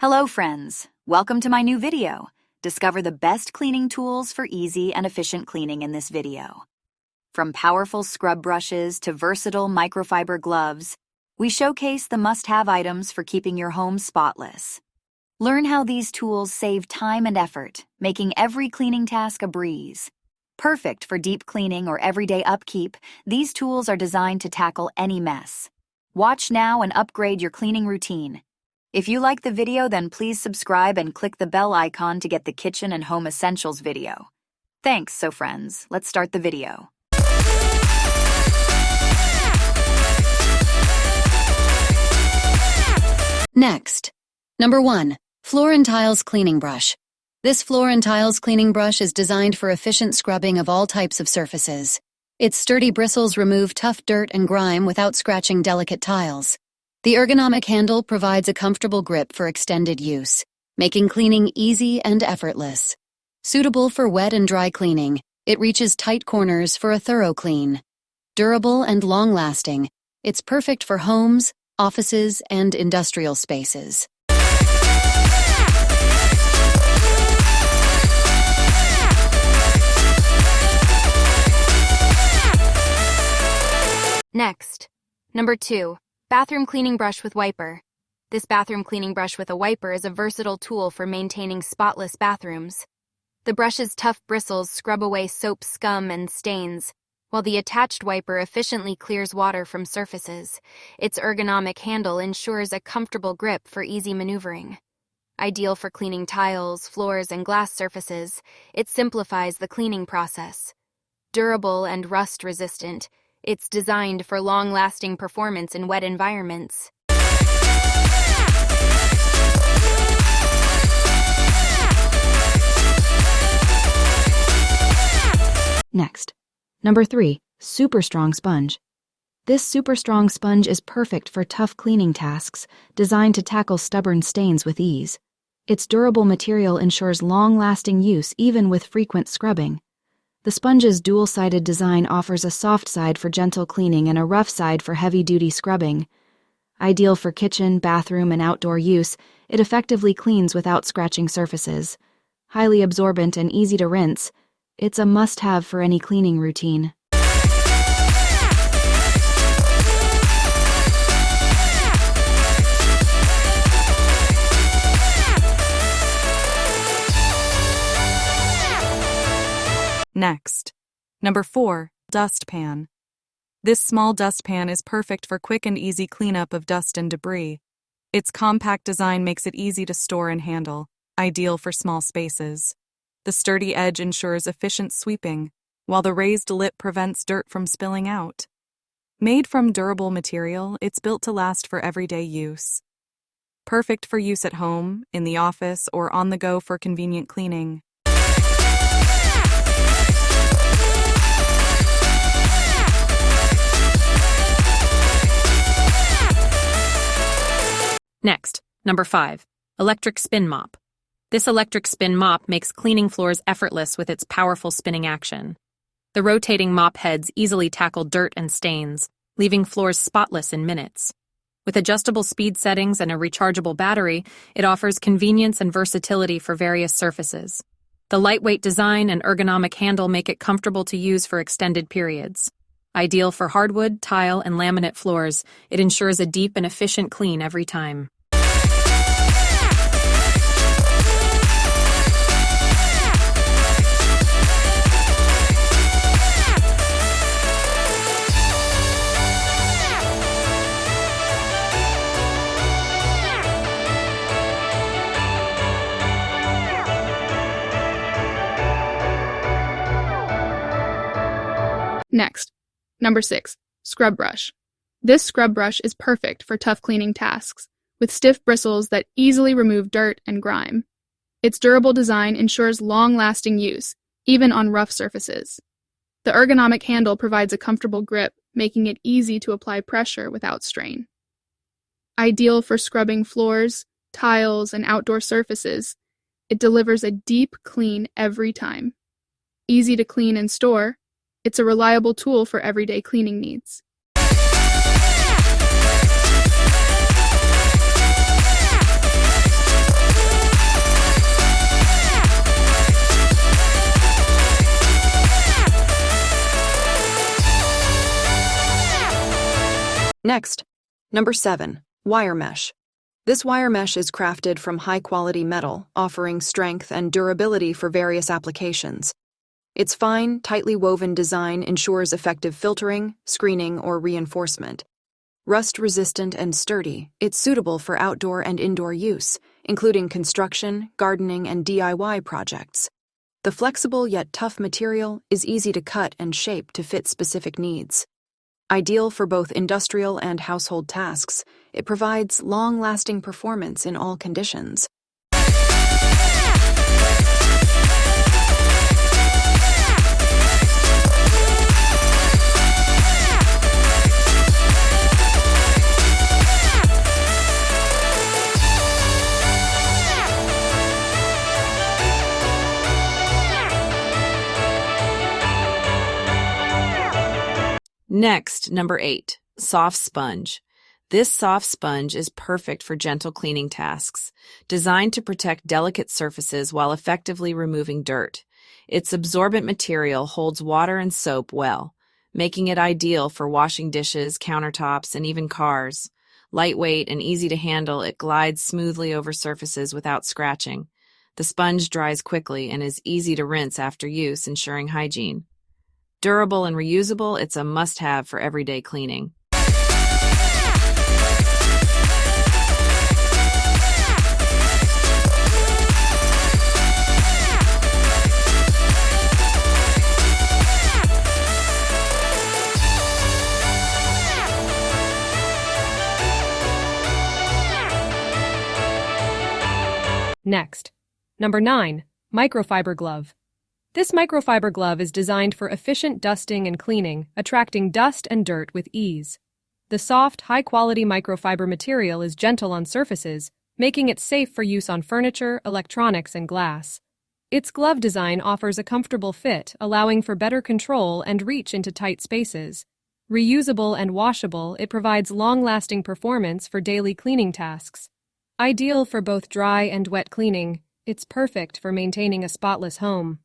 Hello friends, welcome to my new video. Discover the best cleaning tools for easy and efficient cleaning in this video. From powerful scrub brushes to versatile microfiber gloves, we showcase the must-have items for keeping your home spotless. Learn how these tools save time and effort, making every cleaning task a breeze. Perfect for deep cleaning or everyday upkeep, these tools are designed to tackle any mess. Watch now and upgrade your cleaning routine. If you like the video, then please subscribe and click the bell icon to get the kitchen and home essentials video. Thanks, so friends, let's start the video. Next, number 1, Floor and Tiles Cleaning Brush. This floor and tiles cleaning brush is designed for efficient scrubbing of all types of surfaces. Its sturdy bristles remove tough dirt and grime without scratching delicate tiles. The ergonomic handle provides a comfortable grip for extended use, making cleaning easy and effortless. Suitable for wet and dry cleaning, it reaches tight corners for a thorough clean. Durable and long-lasting, it's perfect for homes, offices, and industrial spaces. Next, number 2. Bathroom cleaning brush with wiper. This bathroom cleaning brush with a wiper is a versatile tool for maintaining spotless bathrooms. The brush's tough bristles scrub away soap, scum, and stains, while the attached wiper efficiently clears water from surfaces. Its ergonomic handle ensures a comfortable grip for easy maneuvering. Ideal for cleaning tiles, floors, and glass surfaces, it simplifies the cleaning process. Durable and rust-resistant, it's designed for long-lasting performance in wet environments. Next, number 3, super strong sponge. This super strong sponge is perfect for tough cleaning tasks, designed to tackle stubborn stains with ease. Its durable material ensures long-lasting use even with frequent scrubbing. The sponge's dual-sided design offers a soft side for gentle cleaning and a rough side for heavy-duty scrubbing. Ideal for kitchen, bathroom, and outdoor use, it effectively cleans without scratching surfaces. Highly absorbent and easy to rinse, it's a must-have for any cleaning routine. Next, number 4, dustpan. This small dustpan is perfect for quick and easy cleanup of dust and debris. Its compact design makes it easy to store and handle, ideal for small spaces. The sturdy edge ensures efficient sweeping, while the raised lip prevents dirt from spilling out. Made from durable material, it's built to last for everyday use. Perfect for use at home, in the office, or on the go for convenient cleaning. Next, number 5, electric spin mop. This electric spin mop makes cleaning floors effortless with its powerful spinning action. The rotating mop heads easily tackle dirt and stains, leaving floors spotless in minutes. With adjustable speed settings and a rechargeable battery, it offers convenience and versatility for various surfaces. The lightweight design and ergonomic handle make it comfortable to use for extended periods. Ideal for hardwood, tile, and laminate floors, it ensures a deep and efficient clean every time. Next, number 6, scrub brush. This scrub brush is perfect for tough cleaning tasks, with stiff bristles that easily remove dirt and grime. Its durable design ensures long-lasting use, even on rough surfaces. The ergonomic handle provides a comfortable grip, making it easy to apply pressure without strain. Ideal for scrubbing floors, tiles, and outdoor surfaces, it delivers a deep clean every time. Easy to clean and store, it's a reliable tool for everyday cleaning needs. Next, number 7, wire mesh. This wire mesh is crafted from high-quality metal, offering strength and durability for various applications. Its fine, tightly woven design ensures effective filtering, screening, or reinforcement. Rust-resistant and sturdy, it's suitable for outdoor and indoor use, including construction, gardening, and DIY projects. The flexible yet tough material is easy to cut and shape to fit specific needs. Ideal for both industrial and household tasks, it provides long-lasting performance in all conditions. Next, number 8, soft sponge. This soft sponge is perfect for gentle cleaning tasks, designed to protect delicate surfaces while effectively removing dirt. Its absorbent material holds water and soap well, making it ideal for washing dishes, countertops, and even cars. Lightweight and easy to handle, it glides smoothly over surfaces without scratching. The sponge dries quickly and is easy to rinse after use, ensuring hygiene. Durable and reusable, it's a must-have for everyday cleaning. Next, number 9, microfiber glove. This microfiber glove is designed for efficient dusting and cleaning, attracting dust and dirt with ease. The soft, high-quality microfiber material is gentle on surfaces, making it safe for use on furniture, electronics, and glass. Its glove design offers a comfortable fit, allowing for better control and reach into tight spaces. Reusable and washable, it provides long-lasting performance for daily cleaning tasks. Ideal for both dry and wet cleaning, it's perfect for maintaining a spotless home.